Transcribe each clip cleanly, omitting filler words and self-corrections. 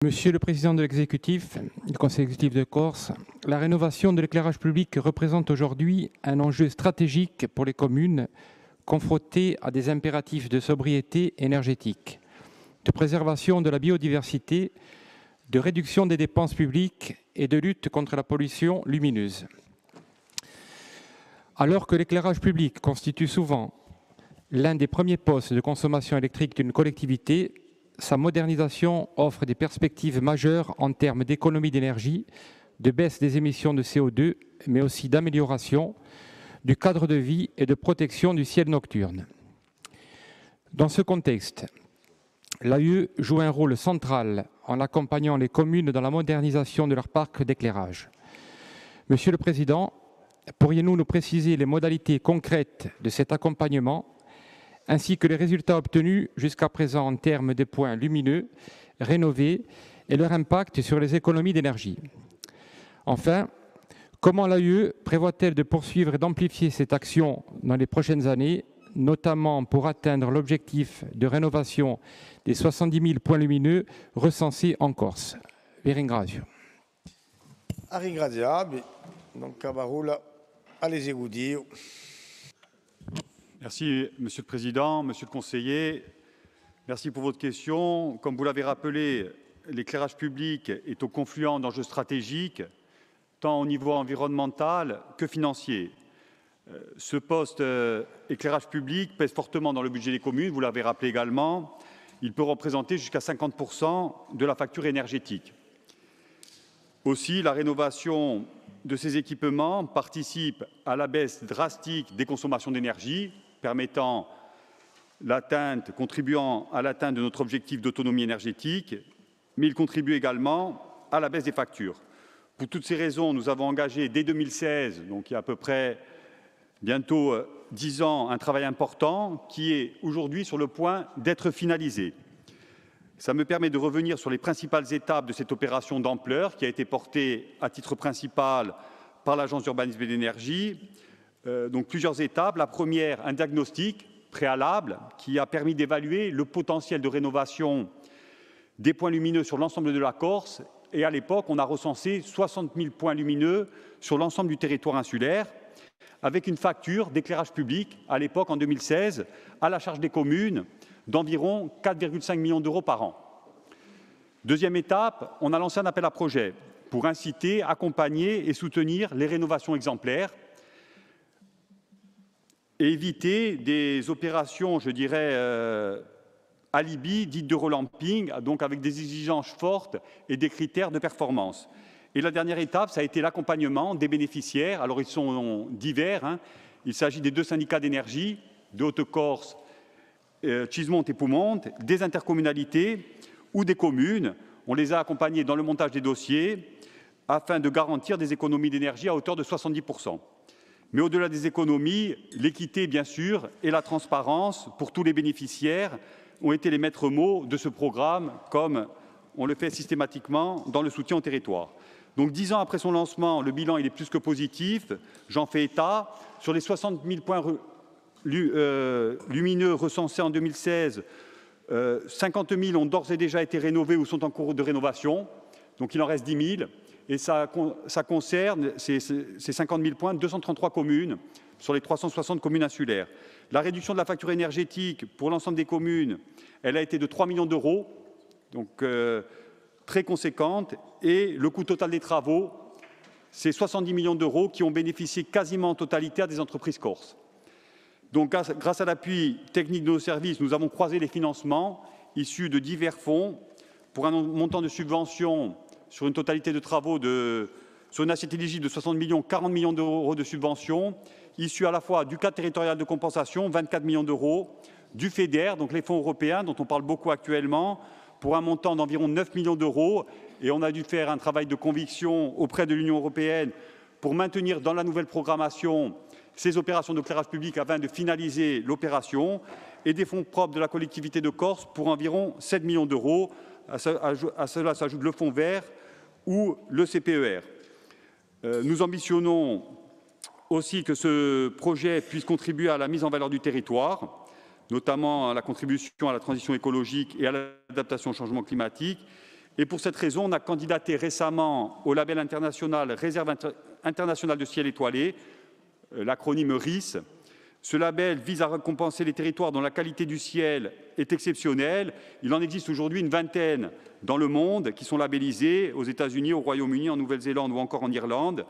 Monsieur le Président de l'exécutif, du Conseil exécutif de Corse, la rénovation de l'éclairage public représente aujourd'hui un enjeu stratégique pour les communes confrontées à des impératifs de sobriété énergétique, de préservation de la biodiversité, de réduction des dépenses publiques et de lutte contre la pollution lumineuse. Alors que l'éclairage public constitue souvent l'un des premiers postes de consommation électrique d'une collectivité, sa modernisation offre des perspectives majeures en termes d'économie d'énergie, de baisse des émissions de CO2, mais aussi d'amélioration du cadre de vie et de protection du ciel nocturne. Dans ce contexte, l'AUE joue un rôle central en accompagnant les communes dans la modernisation de leur parc d'éclairage. Monsieur le Président, pourriez-vous nous préciser les modalités concrètes de cet accompagnement ainsi que les résultats obtenus jusqu'à présent en termes de points lumineux rénovés et leur impact sur les économies d'énergie? Enfin, comment l'AUE prévoit-elle de poursuivre et d'amplifier cette action dans les prochaines années, notamment pour atteindre l'objectif de rénovation des 70 000 points lumineux recensés en Corse? Vi ringrazio. Ringraziabile, donc la parole all'esecutivo. Merci, Monsieur le Président, Monsieur le Conseiller. Merci pour votre question. Comme vous l'avez rappelé, l'éclairage public est au confluent d'enjeux stratégiques, tant au niveau environnemental que financier. Ce poste éclairage public pèse fortement dans le budget des communes, vous l'avez rappelé également. Il peut représenter jusqu'à 50% de la facture énergétique. Aussi, la rénovation de ces équipements participe à la baisse drastique des consommations d'énergie, contribuant à l'atteinte de notre objectif d'autonomie énergétique, mais il contribue également à la baisse des factures. Pour toutes ces raisons, nous avons engagé dès 2016, donc il y a à peu près bientôt 10 ans, un travail important qui est aujourd'hui sur le point d'être finalisé. Ça me permet de revenir sur les principales étapes de cette opération d'ampleur qui a été portée à titre principal par l'Agence d'urbanisme et d'énergie. Donc plusieurs étapes. La première, un diagnostic préalable qui a permis d'évaluer le potentiel de rénovation des points lumineux sur l'ensemble de la Corse. Et à l'époque, on a recensé 60 000 points lumineux sur l'ensemble du territoire insulaire, avec une facture d'éclairage public, à l'époque, en 2016, à la charge des communes, d'environ 4,5 millions d'euros par an. Deuxième étape, on a lancé un appel à projets pour inciter, accompagner et soutenir les rénovations exemplaires et éviter des opérations, je dirais, alibi, dites de relamping, donc avec des exigences fortes et des critères de performance. Et la dernière étape, ça a été l'accompagnement des bénéficiaires. Alors, ils sont divers. Il s'agit des deux syndicats d'énergie, de Haute-Corse, Cismont et Poumonte, des intercommunalités ou des communes. On les a accompagnés dans le montage des dossiers afin de garantir des économies d'énergie à hauteur de 70%. Mais au-delà des économies, l'équité, bien sûr, et la transparence pour tous les bénéficiaires ont été les maîtres mots de ce programme, comme on le fait systématiquement dans le soutien au territoire. Donc 10 ans après son lancement, le bilan il est plus que positif. J'en fais état. Sur les 60 000 points lumineux recensés en 2016, 50 000 ont d'ores et déjà été rénovés ou sont en cours de rénovation. Donc il en reste 10 000. Et ça concerne ces 50 000 points, 233 communes sur les 360 communes insulaires. La réduction de la facture énergétique pour l'ensemble des communes, elle a été de 3 millions d'euros, donc très conséquente. Et le coût total des travaux, c'est 70 millions d'euros qui ont bénéficié quasiment en totalité à des entreprises corses. Donc, grâce à l'appui technique de nos services, nous avons croisé les financements issus de divers fonds pour un montant de subvention sur une totalité de travaux sur une assiette éligible de 60 millions, 40 millions d'euros de subventions, issus à la fois du cadre territorial de compensation, 24 millions d'euros, du FEDER, donc les fonds européens dont on parle beaucoup actuellement, pour un montant d'environ 9 millions d'euros. Et on a dû faire un travail de conviction auprès de l'Union européenne pour maintenir dans la nouvelle programmation ces opérations d'éclairage public afin de finaliser l'opération, et des fonds propres de la collectivité de Corse pour environ 7 millions d'euros. À cela s'ajoute le fonds vert ou le CPER. Nous ambitionnons aussi que ce projet puisse contribuer à la mise en valeur du territoire, notamment à la contribution à la transition écologique et à l'adaptation au changement climatique, Et pour cette raison, on a candidaté récemment au label international Réserve internationale de ciel étoilé, l'acronyme RIS. Ce label vise à récompenser les territoires dont la qualité du ciel est exceptionnelle. Il en existe aujourd'hui une vingtaine dans le monde qui sont labellisés aux États-Unis, au Royaume-Uni, en Nouvelle-Zélande ou encore en Irlande.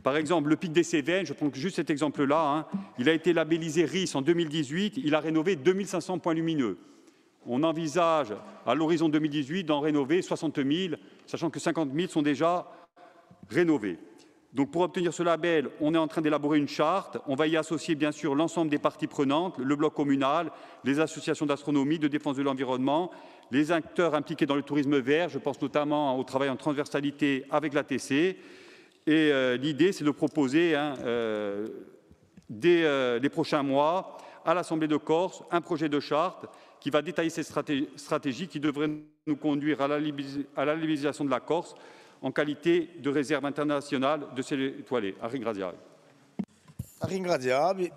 Par exemple, le pic des Cévennes, je prends juste cet exemple-là, il a été labellisé RIS en 2018, il a rénové 2500 points lumineux. On envisage à l'horizon 2018 d'en rénover 60 000, sachant que 50 000 sont déjà rénovés. Donc pour obtenir ce label, on est en train d'élaborer une charte. On va y associer bien sûr l'ensemble des parties prenantes, le bloc communal, les associations d'astronomie, de défense de l'environnement, les acteurs impliqués dans le tourisme vert. Je pense notamment au travail en transversalité avec l'ATC. Et l'idée, c'est de proposer dès les prochains mois à l'Assemblée de Corse un projet de charte qui va détailler cette stratégie qui devrait nous conduire à la labellisation de la Corse en qualité de réserve internationale de ciel étoilé. A ringraziare. A ringraziare.